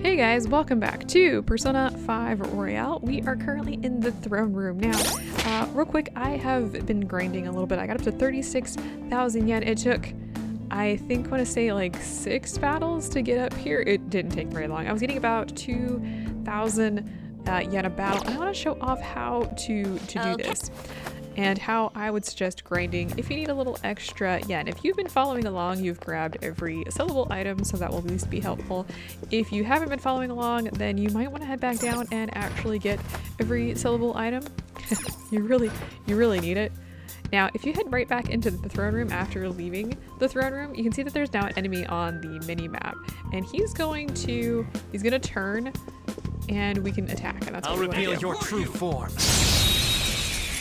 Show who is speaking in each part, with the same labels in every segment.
Speaker 1: Hey guys, welcome back to Persona 5 Royale. We are currently in the throne room. Now, real quick, I have been grinding a little bit. I got up to 36,000 yen. It took, I think, I want to say like 6 battles to get up here. It didn't take very long. I was getting about 2,000 yen a battle, and I want to show off how to do this. And how I would suggest grinding if you need a little extra yen. If you've been following along, you've grabbed every sellable item, so that will at least be helpful. If you haven't been following along, then you might want to head back down and actually get every sellable item. you really need it. Now, if you head right back into the throne room after leaving the throne room, you can see that there's now an enemy on the mini map, and he's gonna turn, and we can attack. And that's what we want to do.
Speaker 2: I'll reveal your true form.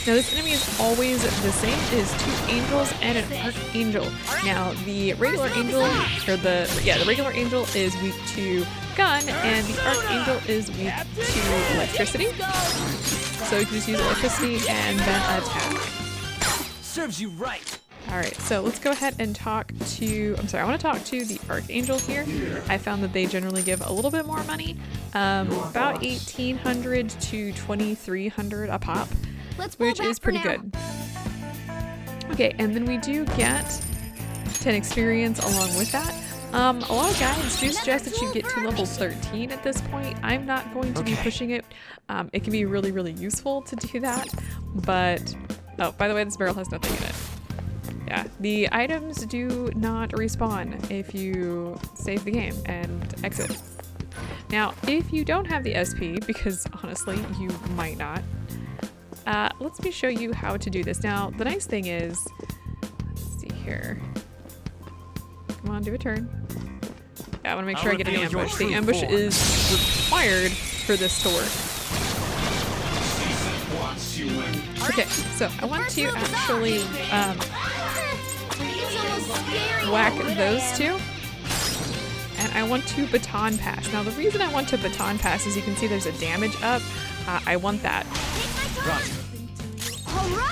Speaker 1: Now this enemy is always the same. It is 2 angels and an archangel. Now the regular angel, or the regular angel is weak to gun, and the archangel is weak to electricity. So you can just use electricity and then attack.
Speaker 2: Serves you right.
Speaker 1: Alright, so let's go ahead and talk to, I want to talk to the archangel here. I found that they generally give a little bit more money, about 1,800 to 2,300 a pop. Which is pretty good. Okay, and then we do get 10 experience along with that. A lot of guides do suggest that you get to level 13 at this point. I'm not going to be pushing it. It can be really, really useful to do that. But, oh, by the way, this barrel has nothing in it. Yeah, the items do not respawn if you save the game and exit. Now, if you don't have the SP, because honestly, you might not, let me show you how to do this. Now, the nice thing is, let's see here. Come on, do a turn. Yeah, I want to make sure I get an ambush. The ambush is required for this to work. Okay, so I want to actually whack those two. And I want to baton pass. Now, the reason I want to baton pass is you can see there's a damage up. I want that.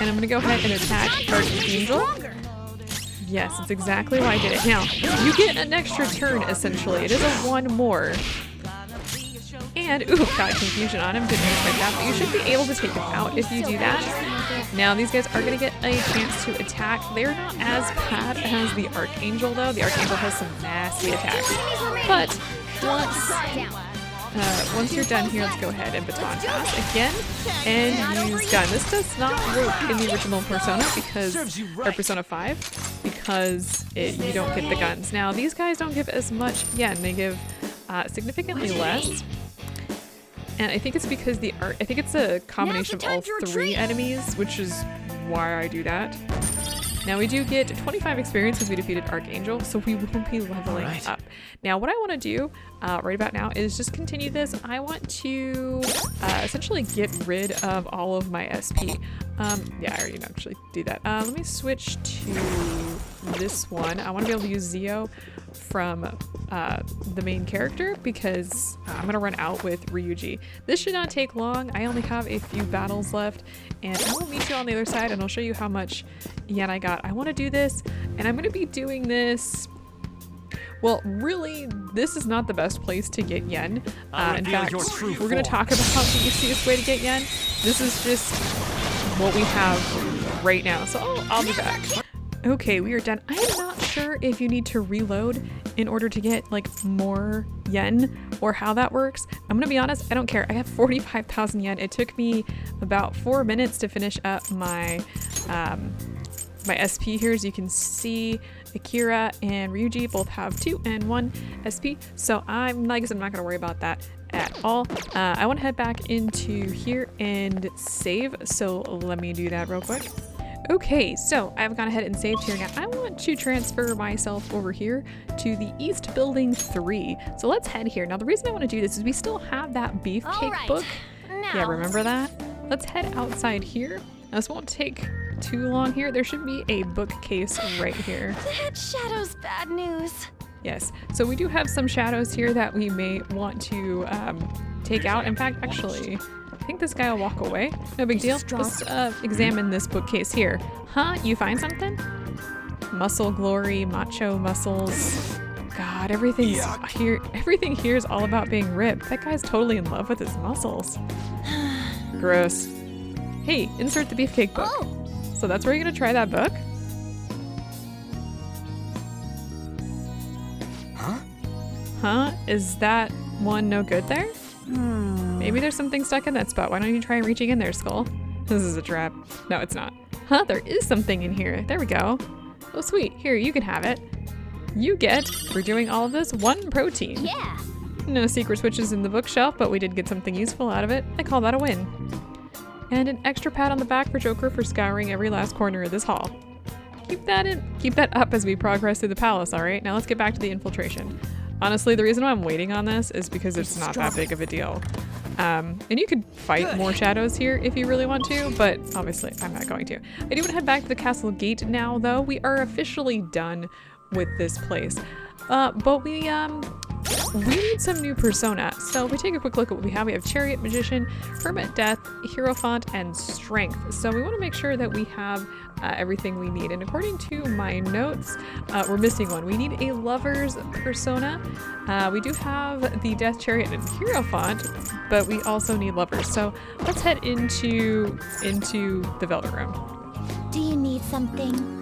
Speaker 1: And I'm gonna go ahead and attack Archangel. Yes, that's exactly why I did it. Now, you get an extra turn, essentially. It is a 1 more. And, ooh, got confusion on him, didn't expect that, but you should be able to take him out if you do that. Now, these guys are gonna get a chance to attack. They're not as bad as the Archangel, though. The Archangel has some nasty attacks. But, once you're done here, let's go ahead and baton pass again and use gun. This does not work in the original Persona or Persona 5 because you don't get the guns. Now these guys don't give as much yen. They give significantly less. And I think it's because I think it's a combination of all 3 enemies, which is why I do that. Now we do get 25 experience because we defeated Archangel, so we will be leveling up. Now what I want to do right about now is just continue this. I want to essentially get rid of all of my SP. Yeah, I already actually do that. Let me switch to this one. I want to be able to use Zio from the main character because I'm going to run out with Ryuji. This should not take long. I only have a few battles left, and I will meet you on the other side and I'll show you how much yen I got. I want to do this, and I'm going to be doing this. Well, really, this is not the best place to get yen. In fact, we're going to talk about the easiest way to get yen. This is just what we have right now, so I'll be back. Okay, we are done. I am not sure if you need to reload in order to get like more yen or how that works. I'm gonna be honest, I don't care. I have 45,000 yen. It took me about 4 minutes to finish up my my SP here. As you can see, Akira and Ryuji both have 2 and 1 SP. So I guess I'm not gonna worry about that at all. I want to head back into here and save. So let me do that real quick. Okay, so I've gone ahead and saved here. Now I want to transfer myself over here to the East Building 3. So let's head here. Now the reason I want to do this is we still have that beefcake book. Yeah, remember that? Let's head outside here. Now this won't take too long here. There should be a bookcase right here.
Speaker 3: That shadow's bad news.
Speaker 1: Yes, so we do have some shadows here that we may want to take out. In fact, actually, I think this guy will walk away. No big deal. Let's examine this bookcase here. Huh? You find something? Muscle glory, macho muscles. God, everything here is all about being ripped. That guy's totally in love with his muscles. Gross. Hey, insert the beefcake book.
Speaker 3: Oh,
Speaker 1: So that's where you're gonna try that book?
Speaker 2: Huh?
Speaker 1: Huh? Is that one no good there? Maybe there's something stuck in that spot. Why don't you try reaching in there, Skull? This is a trap. No, it's not. Huh, there is something in here. There we go. Oh, sweet. Here, you can have it. You get, for doing all of this, 1 protein.
Speaker 3: yeah.
Speaker 1: No secret switches in the bookshelf, but we did get something useful out of it. I call that a win. And an extra pat on the back for Joker for scouring every last corner of this hall. Keep that up as we progress through the palace, alright? Now let's get back to the infiltration. Honestly, the reason why I'm waiting on this is because it's not that big of a deal. And you could fight more shadows here if you really want to, but obviously I'm not going to. I do want to head back to the castle gate now, though. We are officially done with this place. But we need some new persona. So if we take a quick look at what we have Chariot, Magician, Hermit, Death, Hierophant, and Strength. So we want to make sure that we have everything we need. And according to my notes, we're missing one. We need a Lover's persona. We do have the Death, Chariot, and Hierophant, but we also need Lovers. So let's head into the Velvet Room.
Speaker 3: Do you need something?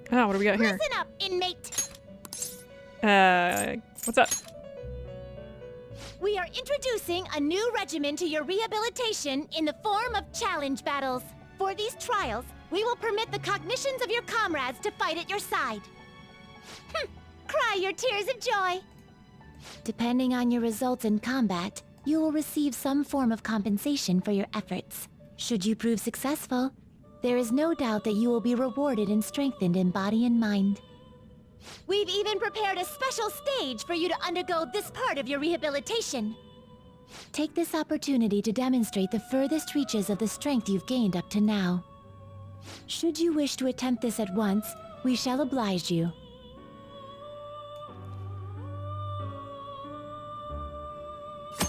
Speaker 1: Oh, what do we got here?
Speaker 3: Listen up, inmate.
Speaker 1: What's up?
Speaker 3: We are introducing a new regimen to your rehabilitation in the form of challenge battles. For these trials, we will permit the cognitions of your comrades to fight at your side. Cry your tears of joy. Depending on your results in combat, you will receive some form of compensation for your efforts. Should you prove successful, there is no doubt that you will be rewarded and strengthened in body and mind. We've even prepared a special stage for you to undergo this part of your rehabilitation. Take this opportunity to demonstrate the furthest reaches of the strength you've gained up to now. Should you wish to attempt this at once, we shall oblige you.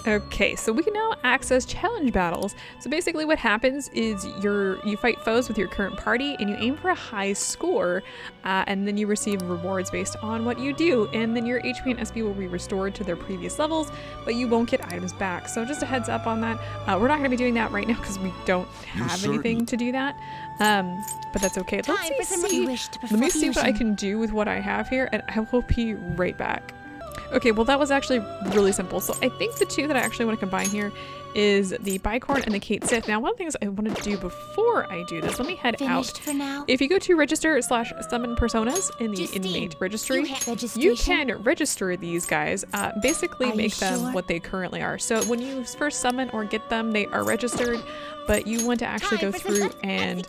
Speaker 1: Okay, so we can now access challenge battles. So basically what happens is you fight foes with your current party and you aim for a high score, and then you receive rewards based on what you do, and then your HP and SP will be restored to their previous levels, but you won't get items back. So just a heads up on that. We're not going to be doing that right now because we don't have anything to do that, but that's okay. Let me see what I can do with what I have here, and I will be right back. Okay, well that was actually really simple. So I think the two that I actually want to combine here is the Bicorn and the Kate Sith. Now, one of the things I want to do before I do this, let me head out.
Speaker 3: For now?
Speaker 1: If you go to register/summon personas in the inmate registry, you can register these guys, basically make them what they currently are. So when you first summon or get them, they are registered, but you want to actually go through and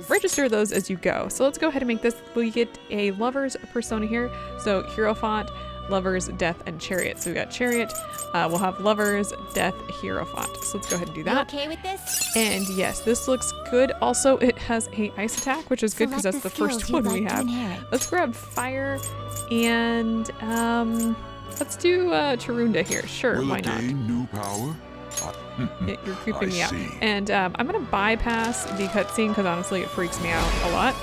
Speaker 1: register those as you go. So let's go ahead and make this. We get a Lover's persona here. So Hierophant, Lovers, Death, and Chariot. So we got Chariot. We'll have Lovers, Death, Hierophant. So let's go ahead and do that.
Speaker 3: You okay with this?
Speaker 1: And yes, this looks good. Also, it has a ice attack, which is good because that's the first one we have. Let's grab Fire and let's do Tarunda here. Sure, why not?
Speaker 4: New power?
Speaker 1: You're creeping me out. And I'm gonna bypass the cutscene because honestly, it freaks me out a lot.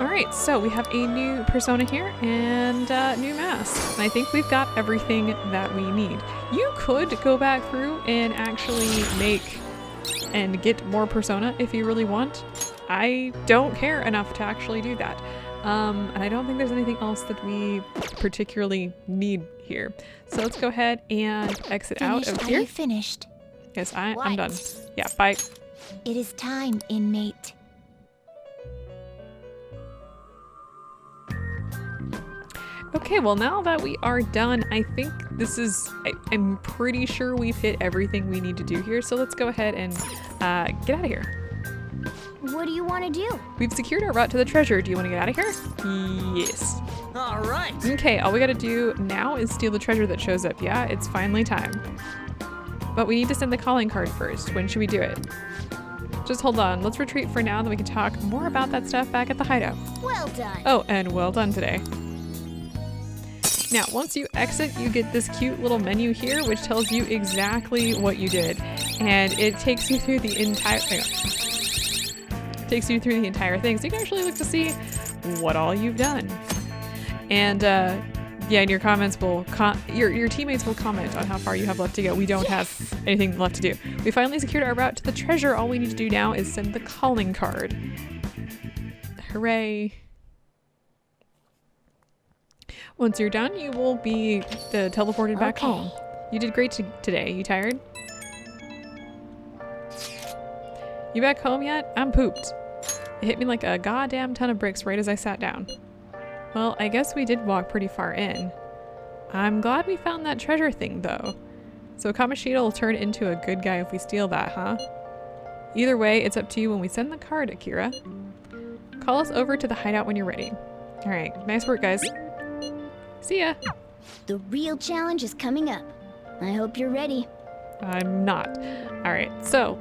Speaker 1: Alright, so we have a new persona here and new mask. And I think we've got everything that we need. You could go back through and actually make and get more persona if you really want. I don't care enough to actually do that. And I don't think there's anything else that we particularly need here. So let's go ahead and exit out of here.
Speaker 3: Are you finished?
Speaker 1: Yes, I'm done. Yeah, bye.
Speaker 3: It is time, inmate.
Speaker 1: Okay, well now that we are done, I think this is, I'm pretty sure we've hit everything we need to do here. So let's go ahead and get out of here.
Speaker 3: What do you want to do?
Speaker 1: We've secured our route to the treasure. Do you want to get out of here? Yes.
Speaker 2: All right.
Speaker 1: Okay, all we gotta do now is steal the treasure that shows up. Yeah, it's finally time. But we need to send the calling card first. When should we do it? Just hold on. Let's retreat for now, then we can talk more about that stuff back at the hideout.
Speaker 3: Well done.
Speaker 1: Oh, and well done today. Now, once you exit, you get this cute little menu here, which tells you exactly what you did. And it takes you through the entire thing. So you can actually look to see what all you've done. And yeah, and your comments will your teammates will comment on how far you have left to go. We don't have anything left to do. We finally secured our route to the treasure. All we need to do now is send the calling card. Hooray. Once you're done, you will be teleported back home. You did great today. You tired? You back home yet? I'm pooped. It hit me like a goddamn ton of bricks right as I sat down. Well, I guess we did walk pretty far in. I'm glad we found that treasure thing, though. So Kamoshida will turn into a good guy if we steal that, huh? Either way, it's up to you when we send the card, Akira. Call us over to the hideout when you're ready. Alright, nice work, guys. See ya!
Speaker 3: The real challenge is coming up. I hope you're ready.
Speaker 1: I'm not. Alright, so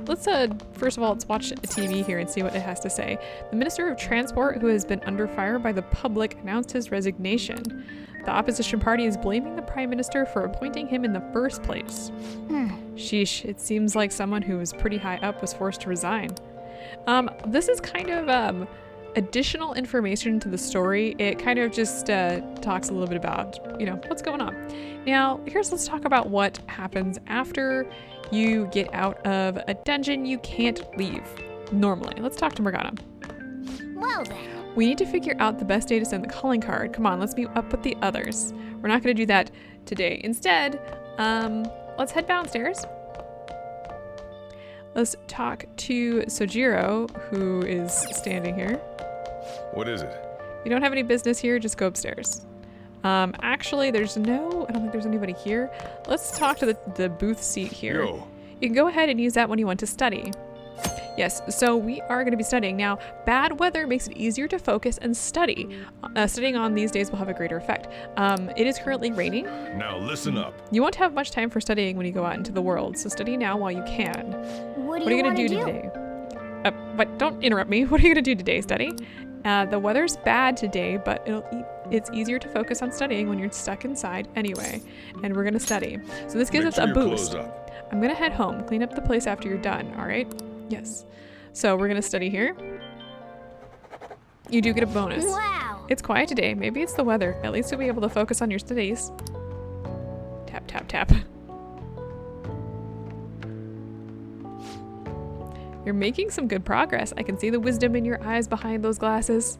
Speaker 1: let's first of all, let's watch a TV here and see what it has to say. The Minister of Transport, who has been under fire by the public, announced his resignation. The opposition party is blaming the Prime Minister for appointing him in the first place. Sheesh, it seems like someone who was pretty high up was forced to resign. This is kind of additional information to the story. It kind of just talks a little bit about, what's going on. Now, let's talk about what happens after you get out of a dungeon you can't leave normally. Let's talk to Morgana.
Speaker 3: Well then.
Speaker 1: We need to figure out the best day to send the calling card. Come on, let's meet up with the others. We're not going to do that today. Instead, let's head downstairs. Let's talk to Sojiro, who is standing here.
Speaker 4: What is it?
Speaker 1: You don't have any business here, just go upstairs. Actually, I don't think there's anybody here. Let's talk to the booth seat here.
Speaker 4: Yo.
Speaker 1: You can go ahead and use that when you want to study. Yes, so we are going to be studying. Now, bad weather makes it easier to focus and study. Studying on these days will have a greater effect. It is currently raining.
Speaker 4: Now listen up.
Speaker 1: You won't have much time for studying when you go out into the world, so study now while you can.
Speaker 3: What
Speaker 1: are you going to do today? But don't interrupt me. What are you going to do today, study? The weather's bad today, but it's easier to focus on studying when you're stuck inside anyway. And we're going to study. So this gives us a boost. I'm going to head home, clean up the place after you're done, all right? Yes. So we're going to study here. You do get a bonus.
Speaker 3: Wow.
Speaker 1: It's quiet today. Maybe it's the weather. At least you'll be able to focus on your studies. Tap, tap, tap. You're making some good progress. I can see the wisdom in your eyes behind those glasses.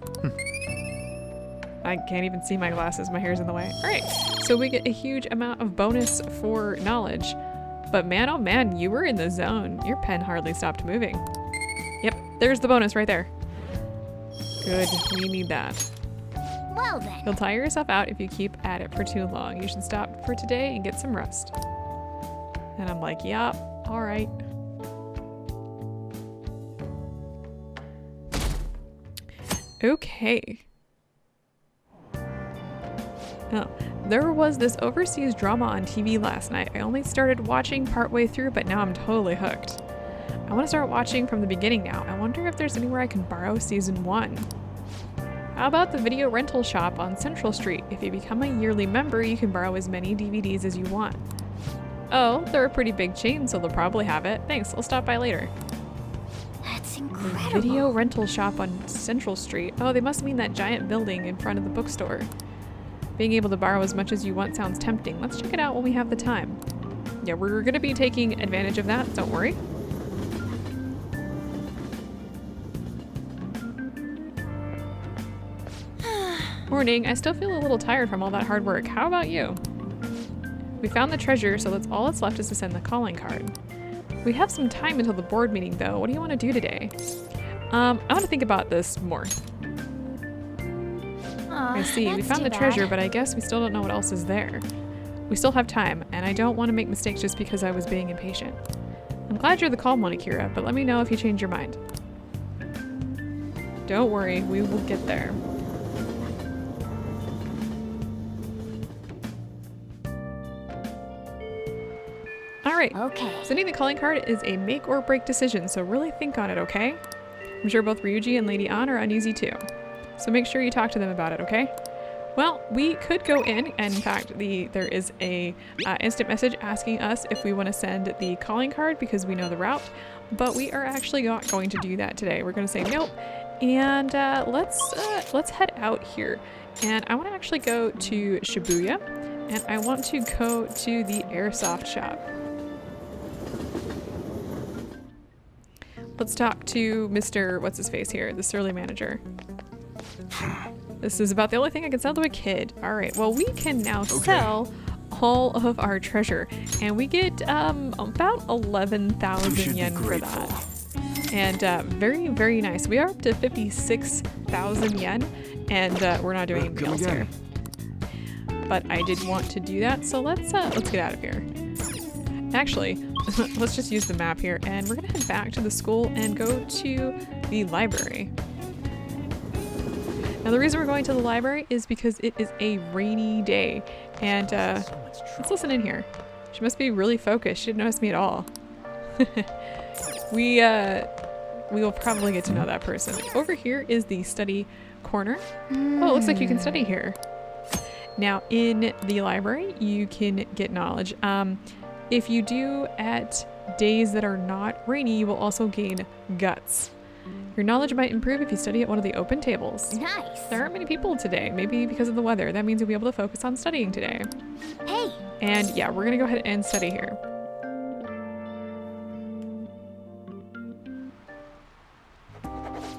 Speaker 1: I can't even see my glasses. My hair's in the way. All right. So we get a huge amount of bonus for knowledge. But man, oh man, you were in the zone. Your pen hardly stopped moving. Yep, there's the bonus right there. Good, we need that.
Speaker 3: Well then.
Speaker 1: You'll tire yourself out if you keep at it for too long. You should stop for today and get some rest. And I'm like, yep, all right. Okay. Oh, there was this overseas drama on TV last night. I only started watching partway through, but now I'm totally hooked. I want to start watching from the beginning now. I wonder if there's anywhere I can borrow season 1. How about the video rental shop on Central Street? If you become a yearly member, you can borrow as many DVDs as you want. Oh, they're a pretty big chain, so they'll probably have it. Thanks, I'll stop by later.
Speaker 3: That's incredible.
Speaker 1: Video rental shop on Central Street. Oh, they must mean that giant building in front of the bookstore. Being able to borrow as much as you want sounds tempting. Let's check it out when we have the time. Yeah, we're going to be taking advantage of that, don't worry. Morning, I still feel a little tired from all that hard work. How about you? We found the treasure, so all that's left is to send the calling card. We have some time until the board meeting, though. What do you want to do today? I want to think about this more. I see, we found the treasure, but I guess we still don't know what else is there. We still have time, and I don't want to make mistakes just because I was being impatient. I'm glad you're the calm one, Akira, but let me know if you change your mind. Don't worry, we will get there. Alright,
Speaker 3: Okay.
Speaker 1: sending the calling card is a make or break decision, so really think on it, okay? I'm sure both Ryuji and Lady Ann are uneasy too. So make sure you talk to them about it, okay? Well, we could go in, and in fact, there is a instant message asking us if we want to send the calling card because we know the route, but we are actually not going to do that today. We're going to say nope, and let's head out here. And I want to actually go to Shibuya, and I want to go to the airsoft shop. Let's talk to Mr. What's his face here, the surly manager. This is about the only thing I can sell to a kid. All right, well, we can now sell all of our treasure, and we get about 11,000 yen for that. And very, very nice. We are up to 56,000 yen, and we're not doing anything else here. But I did want to do that, so let's get out of here. Actually, let's just use the map here, and we're gonna head back to the school and go to the library. Now the reason we're going to the library is because it is a rainy day, and let's listen in here. She must be really focused. She didn't notice me at all. We will probably get to know that person. Over here is the study corner. Oh, it looks like you can study here. Now in the library, you can get knowledge. If you do at days that are not rainy, you will also gain guts. Your knowledge might improve if you study at one of the open tables.
Speaker 3: Nice.
Speaker 1: There aren't many people today, maybe because of the weather. That means you'll be able to focus on studying today.
Speaker 3: Hey.
Speaker 1: And yeah, we're gonna go ahead and study here.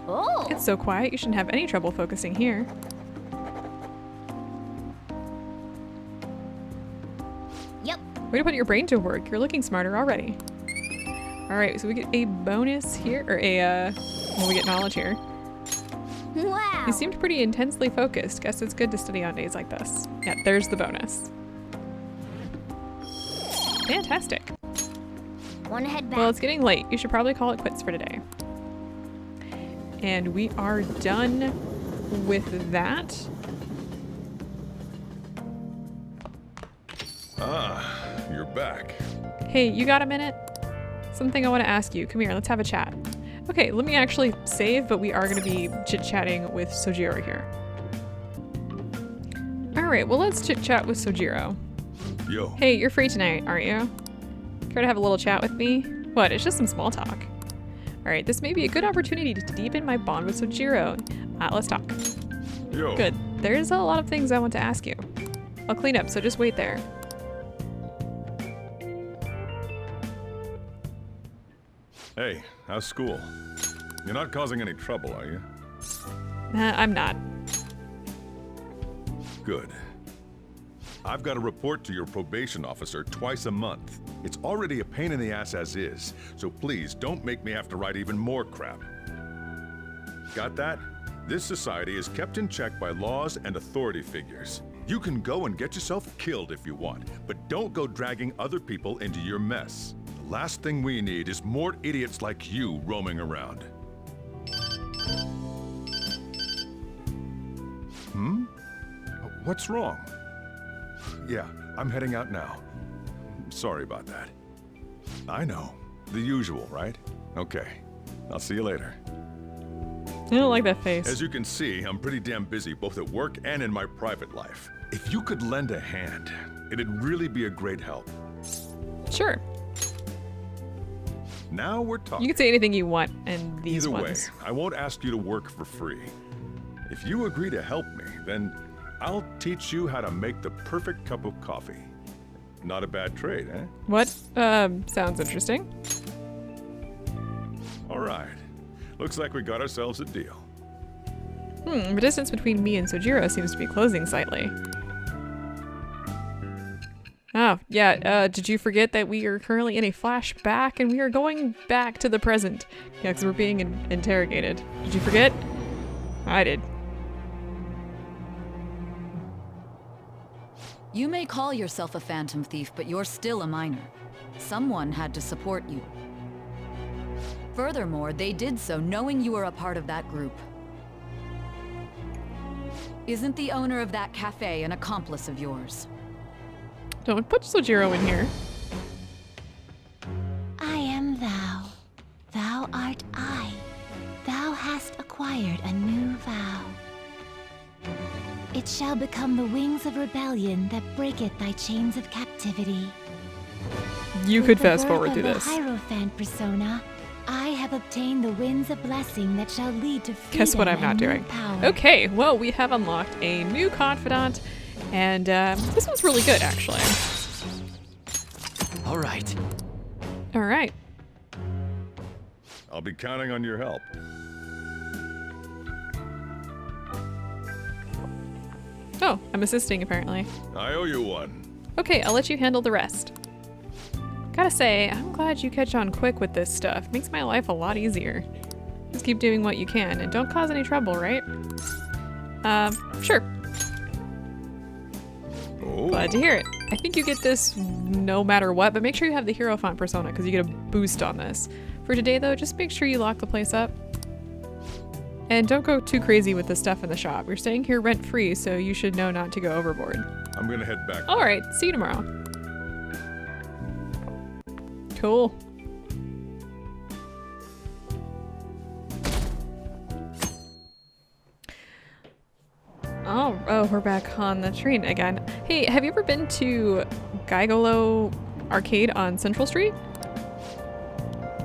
Speaker 3: Oh.
Speaker 1: It's so quiet, you shouldn't have any trouble focusing here.
Speaker 3: Yep.
Speaker 1: Way to put your brain to work. You're looking smarter already. All right, so we get a bonus here, or well, we get knowledge here.
Speaker 3: Wow.
Speaker 1: You seemed pretty intensely focused. Guess it's good to study on days like this. Yeah, there's the bonus. Fantastic.
Speaker 3: Wanna head back?
Speaker 1: Well, it's getting late. You should probably call it quits for today. And we are done with that.
Speaker 4: Ah, you're back.
Speaker 1: Hey, you got a minute? Something I want to ask you. Come here, let's have a chat. Okay, let me actually save, but we are going to be chit-chatting with Sojiro here. Alright, well let's chit-chat with Sojiro.
Speaker 4: Yo.
Speaker 1: Hey, you're free tonight, aren't you? Care to have a little chat with me? What, it's just some small talk. Alright, this may be a good opportunity to deepen my bond with Sojiro. Let's talk.
Speaker 4: Yo.
Speaker 1: Good. There's a lot of things I want to ask you. I'll clean up, so just wait there.
Speaker 4: Hey, how's school? You're not causing any trouble, are you?
Speaker 1: I'm not.
Speaker 4: Good. I've got to report to your probation officer twice a month. It's already a pain in the ass as is, so please don't make me have to write even more crap. Got that? This society is kept in check by laws and authority figures. You can go and get yourself killed if you want, but don't go dragging other people into your mess. The last thing we need is more idiots like you roaming around. What's wrong? Yeah, I'm heading out now. Sorry about that. I know. The usual, right? Okay. I'll see you later.
Speaker 1: I don't like that face.
Speaker 4: As you can see, I'm pretty damn busy both at work and in my private life. If you could lend a hand, it'd really be a great help.
Speaker 1: Sure.
Speaker 4: Now we're talking.
Speaker 1: You can say anything you want in these
Speaker 4: Either way,
Speaker 1: ones.
Speaker 4: I won't ask you to work for free. If you agree to help me, then I'll teach you how to make the perfect cup of coffee. Not a bad trade, eh?
Speaker 1: What? Sounds interesting.
Speaker 4: All right. Looks like we got ourselves a deal.
Speaker 1: The distance between me and Sojiro seems to be closing slightly. Oh, yeah, did you forget that we are currently in a flashback and we are going back to the present? Yeah, because we're being interrogated. Did you forget? I did.
Speaker 5: You may call yourself a phantom thief, but you're still a minor. Someone had to support you. Furthermore, they did so knowing you were a part of that group. Isn't the owner of that cafe an accomplice of yours?
Speaker 1: Don't put Sojiro in here.
Speaker 3: I am thou. Thou art I. Thou hast acquired a new vow. it shall become the wings of rebellion that breaketh thy chains of captivity.
Speaker 1: You could fast forward through this.
Speaker 3: With the birth of the Hierophant persona, I have obtained the winds of blessing that shall lead to freedom.
Speaker 1: Guess what I'm not
Speaker 3: and new
Speaker 1: doing?
Speaker 3: power.
Speaker 1: Okay, well, we have unlocked a new confidant, and this one's really good, actually.
Speaker 2: All right.
Speaker 1: All right.
Speaker 4: I'll be counting on your help.
Speaker 1: Oh, I'm assisting, apparently.
Speaker 4: I owe you one.
Speaker 1: Okay, I'll let you handle the rest. Gotta say, I'm glad you catch on quick with this stuff. Makes my life a lot easier. Just keep doing what you can, and don't cause any trouble, right? Sure.
Speaker 4: Oh.
Speaker 1: Glad to hear it. I think you get this no matter what, but make sure you have the Hierophant persona, because you get a boost on this. For today, though, just make sure you lock the place up. And don't go too crazy with the stuff in the shop. You're staying here rent-free, so you should know not to go overboard.
Speaker 4: I'm gonna head back.
Speaker 1: Alright, see you tomorrow. Cool. Oh, we're back on the train again. Hey, have you ever been to Gigolo Arcade on Central Street?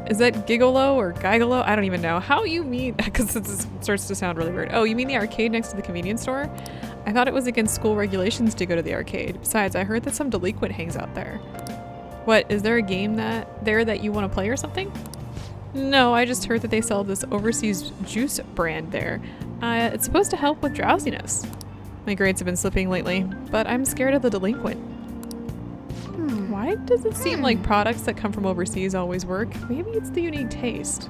Speaker 1: Is that Gigolo or Gigolo? I don't even know. How you mean, because it starts to sound really weird. Oh, you mean the arcade next to the convenience store? I thought it was against school regulations to go to the arcade. Besides, I heard that some delinquent hangs out there. What, is there a game that you want to play or something? No, I just heard that they sell this overseas juice brand there. It's supposed to help with drowsiness. My grades have been slipping lately, but I'm scared of the delinquent. Why does it seem like products that come from overseas always work? Maybe it's the unique taste.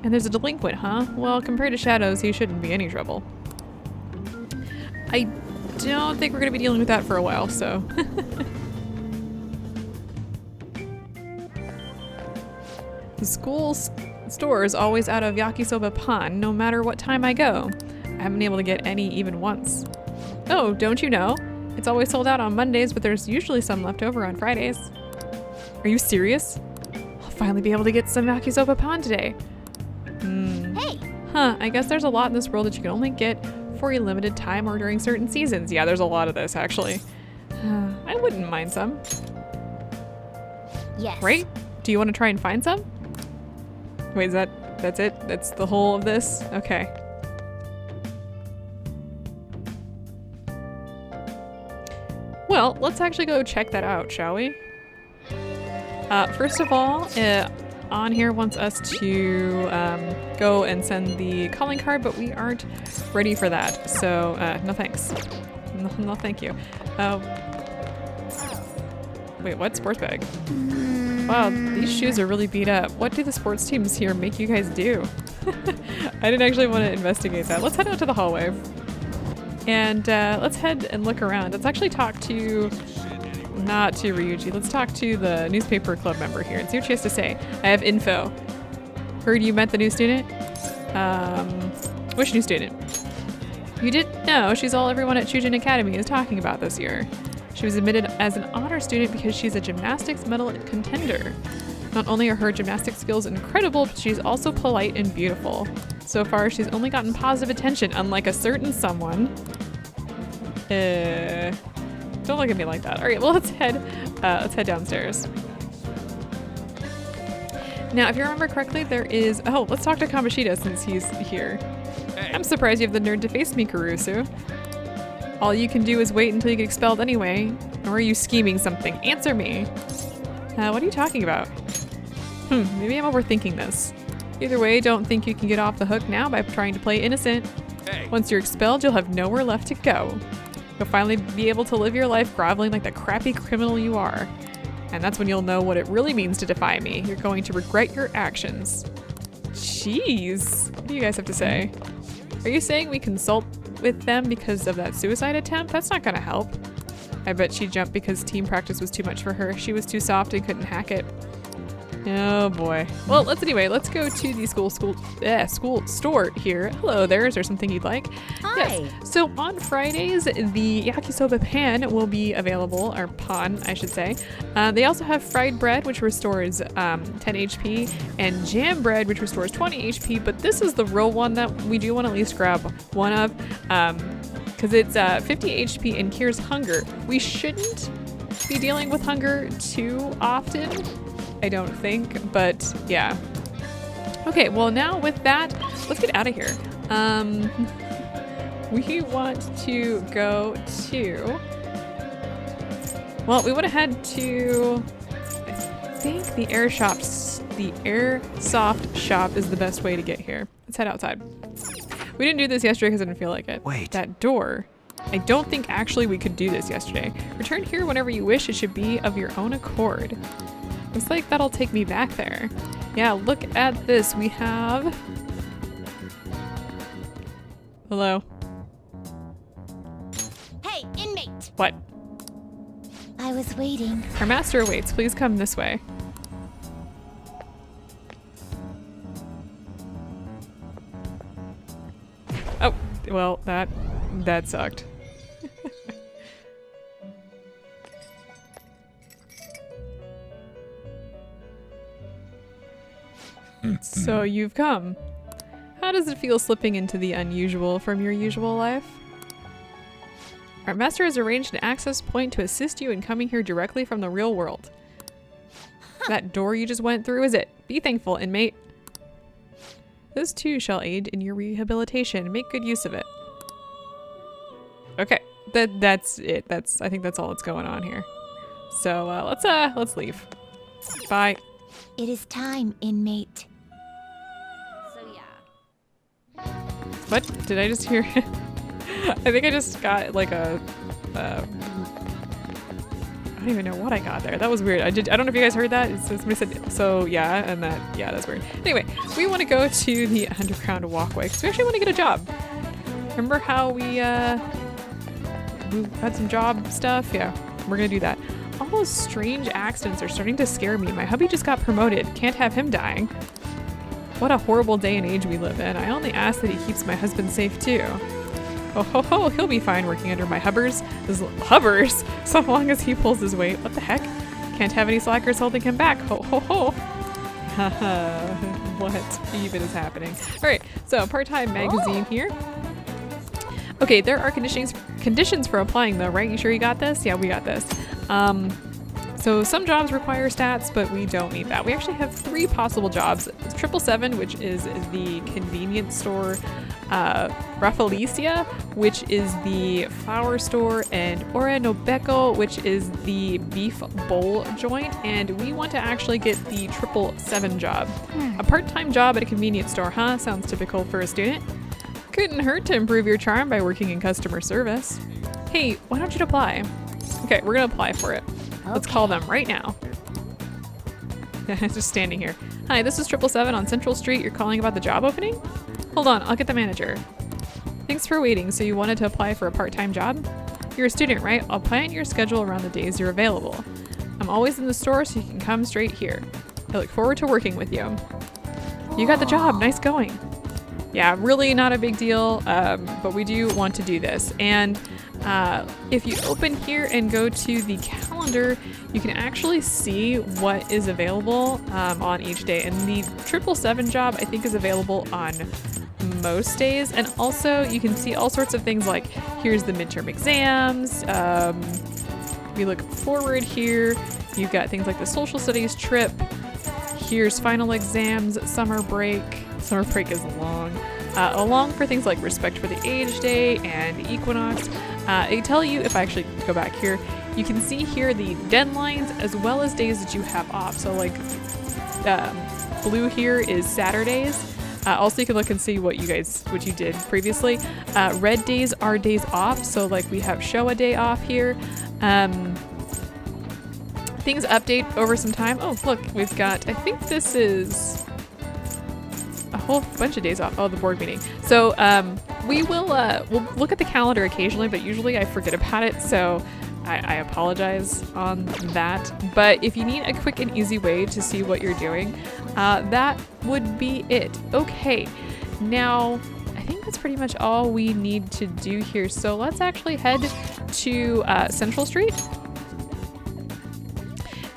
Speaker 1: And there's a delinquent, huh? Well, compared to Shadows, he shouldn't be any trouble. I don't think we're going to be dealing with that for a while, so... The school store is always out of yakisoba pan, no matter what time I go. I haven't been able to get any even once. Oh, don't you know? It's always sold out on Mondays, but there's usually some left over on Fridays. Are you serious? I'll finally be able to get some yakisoba pan today.
Speaker 3: Hey!
Speaker 1: Huh, I guess there's a lot in this world that you can only get for a limited time or during certain seasons. Yeah, there's a lot of this, actually. I wouldn't mind some.
Speaker 3: Yes.
Speaker 1: Right? Do you want to try and find some? Wait, that's it? That's the whole of this? Okay. Well, let's actually go check that out, shall we? First of all, On here wants us to go and send the calling card, but we aren't ready for that. So, no thanks. No thank you. Wait, what? Sports bag? Wow, these shoes are really beat up. What do the sports teams here make you guys do? I didn't actually want to investigate that. Let's head out to the hallway. And let's head and look around. Let's actually talk to... Not to Ryuji. Let's talk to the newspaper club member here and see what she has to say. I have info. Heard you met the new student? Which new student? You didn't know. She's all everyone at Chujin Academy is talking about this year. She was admitted as an honor student because she's a gymnastics medal contender. Not only are her gymnastic skills incredible, but she's also polite and beautiful. So far, she's only gotten positive attention, unlike a certain someone. Don't look at me like that. All right, well, let's head downstairs. Now, if you remember correctly, there is... Oh, let's talk to Kamoshida since he's here.
Speaker 2: Hey.
Speaker 1: I'm surprised you have the nerve to face me, Kurusu. All you can do is wait until you get expelled anyway. Or are you scheming something? Answer me. What are you talking about? Maybe I'm overthinking this. Either way, don't think you can get off the hook now by trying to play innocent.
Speaker 2: Hey.
Speaker 1: Once you're expelled, you'll have nowhere left to go. You'll finally be able to live your life groveling like the crappy criminal you are. And that's when you'll know what it really means to defy me. You're going to regret your actions. Jeez. What do you guys have to say? Are you saying we consult with them because of that suicide attempt? That's not gonna help. I bet she jumped because team practice was too much for her. She was too soft and couldn't hack it. Oh boy. Well, let's go to the school store here. Hello there. Is there something you'd like?
Speaker 3: Hi.
Speaker 1: Yes. So on Fridays, the yakisoba pan will be available, or pan, I should say. They also have fried bread, which restores 10 HP, and jam bread, which restores 20 HP. But this is the real one that we do want to at least grab one of. because it's 50 HP and cures hunger. We shouldn't be dealing with hunger too often, I don't think, but yeah. Okay, well now with that, let's get out of here. We want to go to, well, we want to head to, I think the airsoft shop is the best way to get here. Let's head outside. We didn't do this yesterday because I didn't feel like it.
Speaker 2: Wait.
Speaker 1: That door. I don't think actually we could do this yesterday. Return here whenever you wish. It should be of your own accord. Looks like that'll take me back there. Yeah, look at this. We have... Hello?
Speaker 3: Hey, inmate!
Speaker 1: What?
Speaker 3: I was waiting.
Speaker 1: Our master awaits. Please come this way. Oh, well, that sucked. So you've come. How does it feel slipping into the unusual from your usual life? Our master has arranged an access point to assist you in coming here directly from the real world. That door you just went through is it. Be thankful, inmate. This too shall aid in your rehabilitation. Make good use of it. Okay, that's it. I think that's all that's going on here. So let's leave. Bye.
Speaker 3: It is time, inmate. So yeah.
Speaker 1: What did I just hear? I think I just got like a. I don't even know what I got there. That was weird. I don't know if you guys heard that. Somebody said so. Yeah, and that's weird. Anyway, we want to go to the underground walkway because we actually want to get a job. Remember how we had some job stuff? Yeah, we're gonna do that. All those strange accidents are starting to scare me. My hubby just got promoted. Can't have him dying. What a horrible day and age we live in. I only ask that he keeps my husband safe too. Oh ho ho, he'll be fine working under my hubbers, so long as he pulls his weight. What the heck? Can't have any slackers holding him back. Ho ho ho. Haha, what even is happening? All right, so part-time magazine here. Okay, there are conditions for applying though, right? You sure you got this? Yeah, we got this. So some jobs require stats, but we don't need that. We actually have 3 possible jobs. 777, which is the convenience store, Rafflesia, which is the flower store, and Ora Nobeko, which is the beef bowl joint. And we want to actually get the 777 job. A part-time job at a convenience store, huh? Sounds typical for a student. Couldn't hurt to improve your charm by working in customer service. Hey, why don't you apply? Okay, we're gonna apply for it. Let's call them right now. Just standing here. Hi, this is 777 on Central Street. You're calling about the job opening? Hold on, I'll get the manager. Thanks for waiting. So you wanted to apply for a part-time job? You're a student, right? I'll plan your schedule around the days you're available. I'm always in the store, so you can come straight here. I look forward to working with you. You got the job. Nice going. Yeah, really not a big deal, but we do want to do this. And if you open here and go to the calendar, you can actually see what is available on each day. And the 777 job, I think, is available on most days. And also you can see all sorts of things like here's the midterm exams. We look forward here. You've got things like the social studies trip. Here's final exams, summer break. Summer break is long. Along for things like Respect for the Age Day and Equinox. They tell you, if I actually go back here, you can see here the deadlines as well as days that you have off. So like blue here is Saturdays. Also you can look and see what you did previously. Red days are days off. So like we have show a day off here. Things update over some time. Oh, look, we've got, I think this is a whole bunch of days off. Oh, the board meeting. So we'll look at the calendar occasionally, but usually I forget about it. So I apologize on that. But if you need a quick and easy way to see what you're doing, that would be it. Okay, now I think that's pretty much all we need to do here. So let's actually head to Central Street.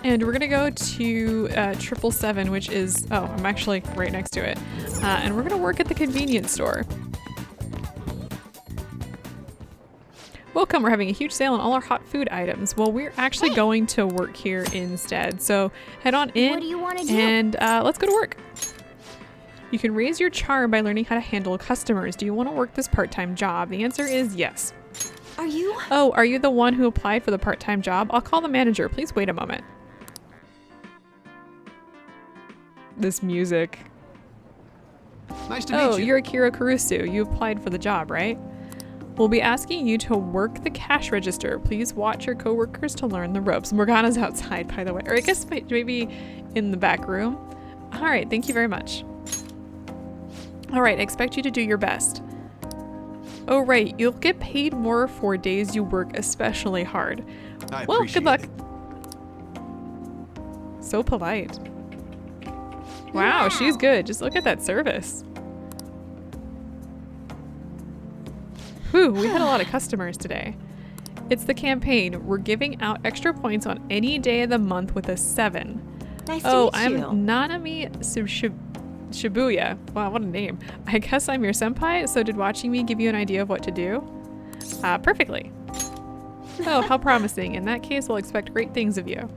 Speaker 1: And we're gonna go to 777, which is, oh, I'm actually right next to it. And we're gonna work at the convenience store. Welcome, we're having a huge sale on all our hot food items. Well, we're actually going to work here instead. So head on in
Speaker 3: What do you wanna do?
Speaker 1: and let's go to work. You can raise your charm by learning how to handle customers. Do you want to work this part-time job? The answer is yes.
Speaker 3: Are you?
Speaker 1: Oh, are you the one who applied for the part-time job? I'll call the manager. Please wait a moment. This music.
Speaker 2: Nice to meet
Speaker 1: Oh,
Speaker 2: you.
Speaker 1: you're Akira Kurusu. You applied for the job, right? We'll be asking you to work the cash register. Please watch your coworkers to learn the ropes. Morgana's outside, by the way. Or I guess maybe in the back room. All right, thank you very much. All right, I expect you to do your best. Oh, right, you'll get paid more for days you work especially hard.
Speaker 2: I
Speaker 1: Well, good
Speaker 2: appreciate
Speaker 1: luck.
Speaker 2: it.
Speaker 1: So polite. Wow, she's good. Just look at that service. Whew, we had a lot of customers today. It's the campaign. We're giving out extra points on any day of the month with a 7.
Speaker 3: Nice
Speaker 1: Oh,
Speaker 3: to meet you.
Speaker 1: I'm Nanami Shibuya. Wow, what a name. I guess I'm your senpai, so did watching me give you an idea of what to do? Perfectly. Oh, how promising. In that case, we'll expect great things of you.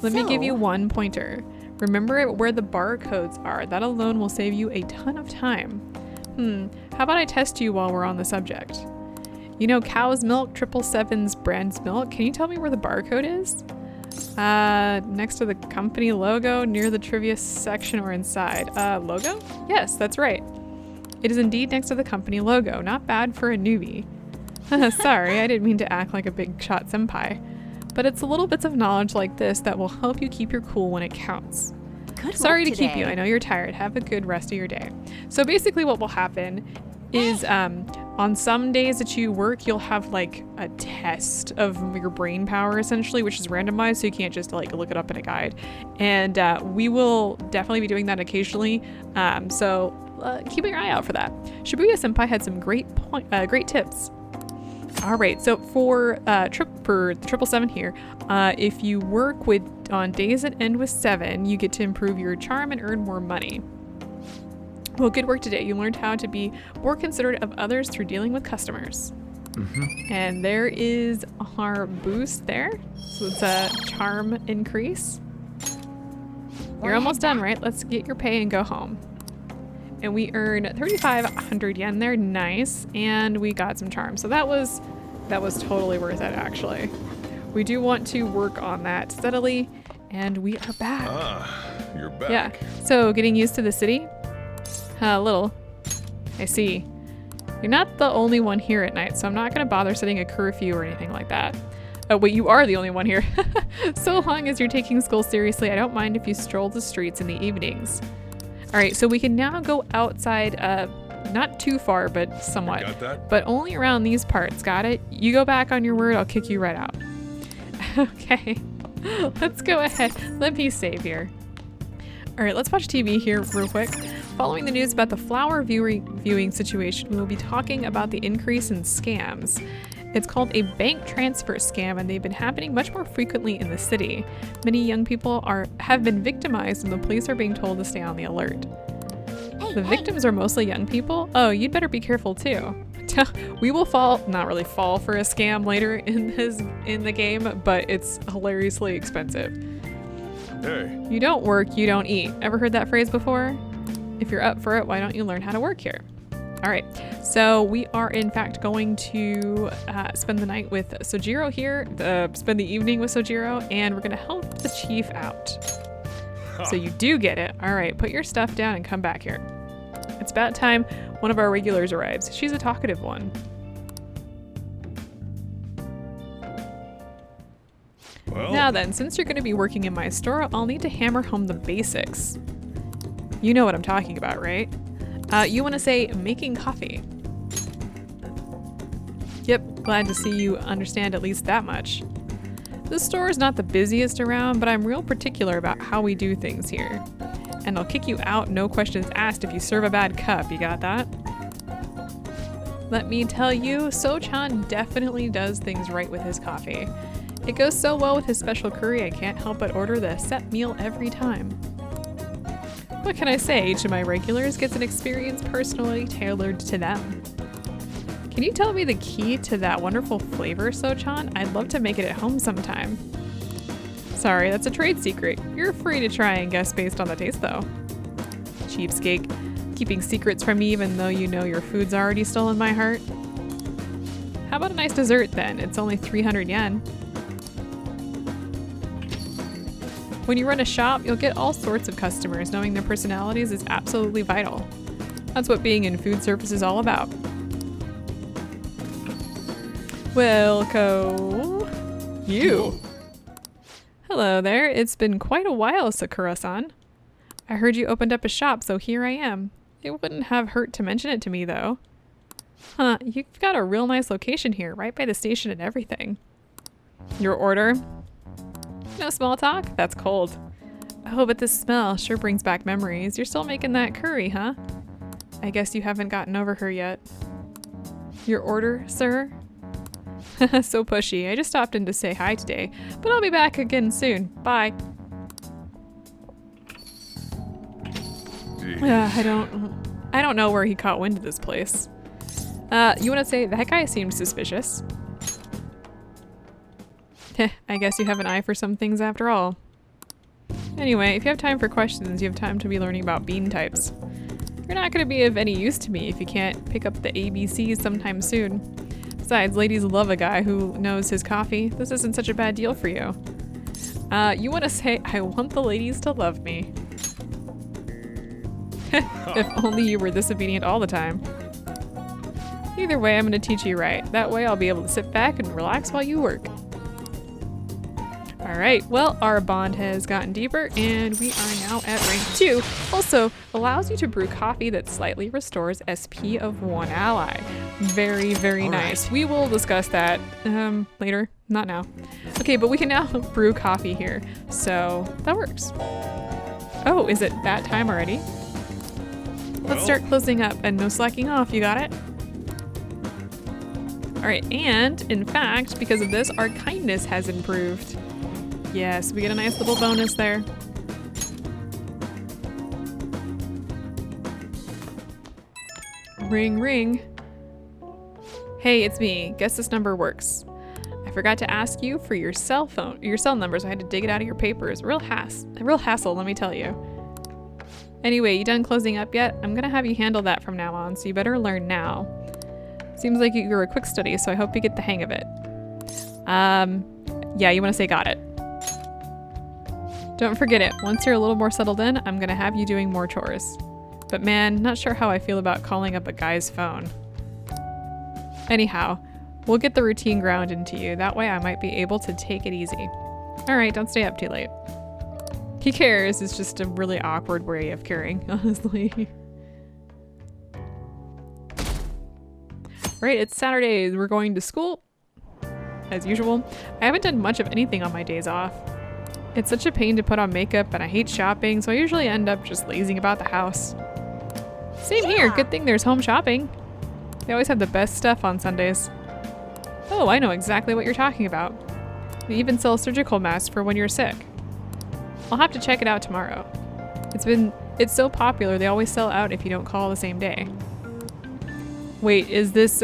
Speaker 1: Let me give you
Speaker 3: So-
Speaker 1: 1 pointer. Remember where the barcodes are. That alone will save you a ton of time. How about I test you while we're on the subject? You know cow's milk, 777's brand's milk. Can you tell me where the barcode is? Next to the company logo, near the trivia section or inside. Logo? Yes, that's right. It is indeed next to the company logo. Not bad for a newbie. Sorry, I didn't mean to act like a big shot senpai. But it's the little bits of knowledge like this that will help you keep your cool when it counts.
Speaker 3: Good
Speaker 1: Sorry to
Speaker 3: work
Speaker 1: keep you.
Speaker 3: today.
Speaker 1: I know you're tired. Have a good rest of your day. So basically what will happen is on some days that you work, you'll have like a test of your brain power essentially, which is randomized, so you can't just like look it up in a guide. And we will definitely be doing that occasionally. So keep your eye out for that. Shibuya Senpai had some great tips. All right, so for the 777 here, if you work on days that end with 7, you get to improve your charm and earn more money. Well, good work today. You learned how to be more considerate of others through dealing with customers. And there is our boost there. So it's a charm increase. You're almost done, right? Let's get your pay and go home. And we earned 3,500 yen there. Nice. And we got some charm. So that was totally worth it, actually. We do want to work on that steadily. And we are back.
Speaker 4: You're back.
Speaker 1: Yeah. So getting used to the city? A little. I see. You're not the only one here at night, so I'm not going to bother setting a curfew or anything like that. Oh, wait, you are the only one here. So long as you're taking school seriously, I don't mind if you stroll the streets in the evenings. All right, so we can now go outside, not too far, but somewhat.
Speaker 4: Got that?
Speaker 1: But only around these parts, got it? You go back on your word, I'll kick you right out. Okay, let's go ahead. Let me save here. All right, let's watch TV here real quick. Following the news about the flower viewing situation, we will be talking about the increase in scams. It's called a bank transfer scam, and they've been happening much more frequently in the city. Many young people have been victimized, and the police are being told to stay on the alert. The victims are mostly young people. Oh, you'd better be careful too. We will not really fall for a scam later in the game, but it's hilariously expensive.
Speaker 4: Hey,
Speaker 1: You don't work, you don't eat. Ever heard that phrase before? If you're up for it, why don't you learn how to work here? All right, so we are in fact going to spend the night with Sojiro here, spend the evening with Sojiro, and we're gonna help the chief out. So you do get it. All right, put your stuff down and come back here. It's about time one of our regulars arrives. She's a talkative one.
Speaker 4: well,
Speaker 1: Now then, since you're gonna be working in my store, I'll need to hammer home the basics. You know what I'm talking about, right? You want to say making coffee. Yep, glad to see you understand at least that much. This store is not the busiest around, but I'm real particular about how we do things here. And I'll kick you out, no questions asked, if you serve a bad cup. You got that? Let me tell you, So-chan definitely does things right with his coffee. It goes so well with his special curry, I can't help but order the set meal every time. What can I say? Each of my regulars gets an experience personally tailored to them. Can Can you tell me the key to that wonderful flavor, Sochan? I'd love to make it at home sometime. Sorry, that's a trade secret. You're free to try and guess based on the taste, though. Cheapskate. Keeping secrets from me even though you know your food's already stolen my heart? How about a nice dessert, then? It's only 300 yen. When you run a shop, you'll get all sorts of customers. Knowing their personalities is absolutely vital. That's what being in food service is all about. Welcome. You. Hello there. It's been quite a while, Sakura-san. I heard you opened up a shop, so here I am. It wouldn't have hurt to mention it to me, though. Huh, you've got a real nice location here, right by the station and everything. Your order? No small talk? That's cold. Oh, but this smell sure brings back memories. You're still making that curry, huh? I guess you haven't gotten over her yet. Your order, sir? So pushy. I just stopped in to say hi today, but I'll be back again soon. Bye. I don't know where he caught wind of this place. You want to say that guy seemed suspicious? I guess you have an eye for some things after all. Anyway, if you have time for questions, you have time to be learning about bean types. You're not going to be of any use to me if you can't pick up the ABCs sometime soon. Besides, ladies love a guy who knows his coffee. This isn't such a bad deal for you. You want to say, I want the ladies to love me. If only you were this obedient all the time. Either way, I'm going to teach you right. That way I'll be able to sit back and relax while you work. Alright, well, our bond has gotten deeper and we are now at rank 2. Also, allows you to brew coffee that slightly restores SP of one ally. Very, very nice. We will discuss that later. Not now. Okay, but we can now brew coffee here. So, that works. Oh, is it that time already? Let's start closing up and no slacking off, you got it? Alright, and in fact, because of this, our kindness has improved. Yes, we get a nice little bonus there. Ring, ring. Hey, it's me. Guess this number works. I forgot to ask you for your cell number, so I had to dig it out of your papers. Real hassle, let me tell you. Anyway, you done closing up yet? I'm gonna have you handle that from now on, so you better learn now. Seems like you're a quick study, so I hope you get the hang of it. Yeah, you wanna say got it. Don't forget it. Once you're a little more settled in, I'm gonna have you doing more chores. But man, not sure how I feel about calling up a guy's phone. Anyhow, we'll get the routine ground into you. That way I might be able to take it easy. Alright, don't stay up too late. He cares. It's just a really awkward way of caring, honestly. Right, it's Saturday. We're going to school. As usual. I haven't done much of anything on my days off. It's such a pain to put on makeup and I hate shopping, so I usually end up just lazing about the house. Same here. Good thing there's home shopping. They always have the best stuff on Sundays. Oh, I know exactly what you're talking about. They even sell surgical masks for when you're sick. I'll have to check it out tomorrow. It's so popular they always sell out if you don't call the same day. Wait, is this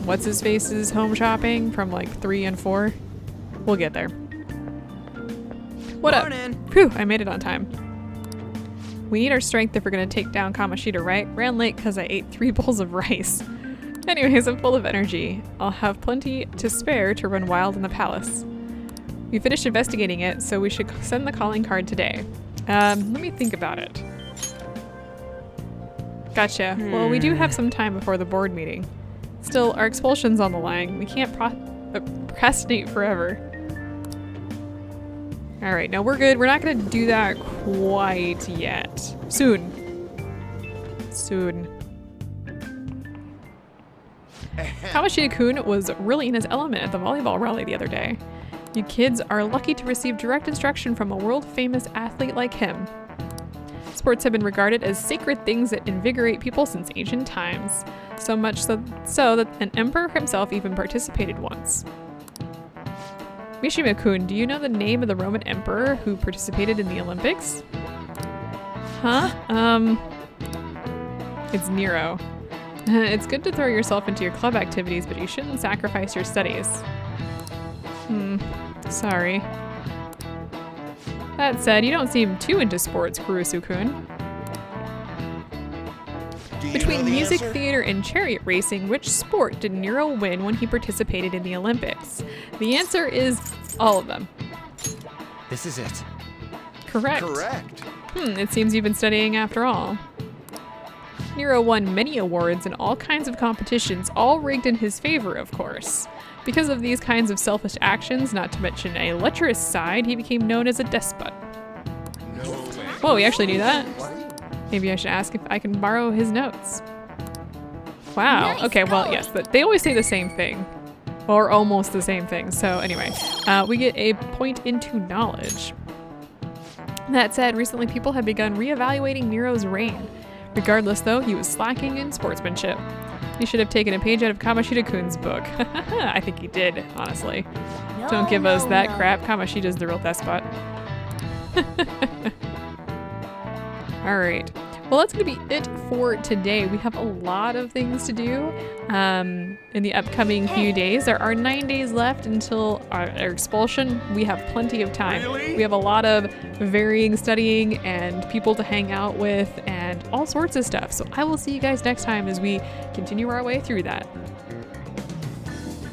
Speaker 1: what's his face's home shopping from like 3 and 4? We'll get there. What up? Phew, I made it on time. We need our strength if we're gonna take down Kamoshida, right? Ran late because I ate 3 bowls of rice. Anyways, I'm full of energy. I'll have plenty to spare to run wild in the palace. We finished investigating it, so we should send the calling card today. Let me think about it. Gotcha. Well, we do have some time before the board meeting. Still, our expulsion's on the line. We can't procrastinate forever. Alright, no, we're good. We're not gonna do that quite yet. Soon. Kamoshida-kun was really in his element at the volleyball rally the other day. You kids are lucky to receive direct instruction from a world-famous athlete like him. Sports have been regarded as sacred things that invigorate people since ancient times. So much so that an emperor himself even participated once. Mishima-kun, do you know the name of the Roman emperor who participated in the Olympics? Huh? It's Nero. It's good to throw yourself into your club activities, but you shouldn't sacrifice your studies. Sorry. That said, you don't seem too into sports, Kurusu-kun. Between music, theater, and chariot racing, which sport did Nero win when he participated in the Olympics? The answer is all of them.
Speaker 2: This is it.
Speaker 1: Correct.
Speaker 2: Correct.
Speaker 1: It seems you've been studying after all. Nero won many awards in all kinds of competitions, all rigged in his favor, of course. Because of these kinds of selfish actions, not to mention a lecherous side, he became known as a despot. Whoa, we actually knew that? Maybe I should ask if I can borrow his notes. Wow, okay, well, yes, but they always say the same thing. Or almost the same thing. So anyway, we get a point into knowledge. That said, recently people have begun reevaluating Nero's reign. Regardless, though, he was slacking in sportsmanship. He should have taken a page out of Kamoshida-kun's book. I think he did, honestly. Don't give us that crap. Kamoshida's the real despot. Alright. Well, that's going to be it for today. We have a lot of things to do in the upcoming few days. There are 9 days left until our expulsion. We have plenty of time.
Speaker 4: Really?
Speaker 1: We have a lot of varying studying and people to hang out with and all sorts of stuff. So I will see you guys next time as we continue our way through that.